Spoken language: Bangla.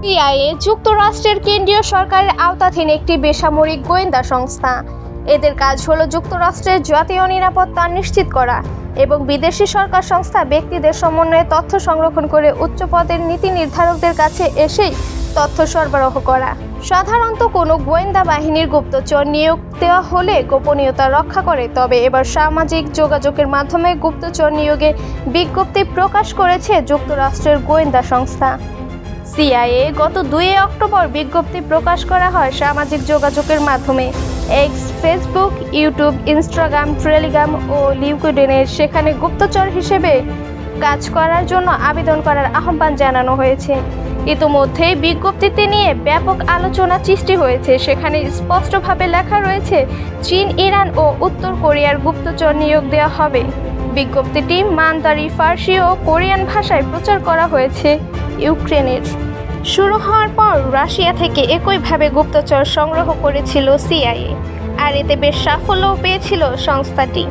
সিআইএ যুক্তরাষ্ট্রের কেন্দ্রীয় সরকারের আওতাধীন একটি বেসামরিক গোয়েন্দা সংস্থা। এদের কাজ হলো যুক্তরাষ্ট্রের জাতীয় নিরাপত্তা নিশ্চিত করা এবং বিদেশি সরকার সংস্থা ব্যক্তিদের সমন্বয়ে তথ্য সংরক্ষণ করে উচ্চ পদের নীতি নির্ধারকদের কাছে এসেই তথ্য সরবরাহ করা। সাধারণত কোনো গোয়েন্দা বাহিনীর গুপ্তচর নিয়োগ দেওয়া হলে গোপনীয়তা রক্ষা করে, তবে এবার সামাজিক যোগাযোগের মাধ্যমে গুপ্তচর নিয়োগে বিজ্ঞপ্তি প্রকাশ করেছে যুক্তরাষ্ট্রের গোয়েন্দা সংস্থা সিআইএ। গত 2 অক্টোবর বিজ্ঞপ্তি প্রকাশ করা হয় সামাজিক যোগাযোগের মাধ্যমে X, Facebook, YouTube, Instagram, Telegram ও লিঙ্কডইনে। সেখানে গুপ্তচর হিসেবে কাজ করার জন্য আবেদন করার আহ্বান জানানো হয়েছে। ইতিমধ্যেই বিজ্ঞপ্তিটি নিয়ে ব্যাপক আলোচনা সৃষ্টি হয়েছে। সেখানে স্পষ্টভাবে লেখা রয়েছে চীন, ইরান ও উত্তর কোরিয়ার গুপ্তচর নিয়োগ দেওয়া হবে। বিজ্ঞপ্তিটি মান্দারি, ফার্সি ও কোরিয়ান ভাষায় প্রচার করা হয়েছে। ইউক্রেনের শুরু হওয়ার পর রাশিয়া থেকে একইভাবে গুপ্তচর সংগ্রহ করেছিল সিআইএ, আর এতে বেশ সাফল্যও পেয়েছিল সংস্থাটি।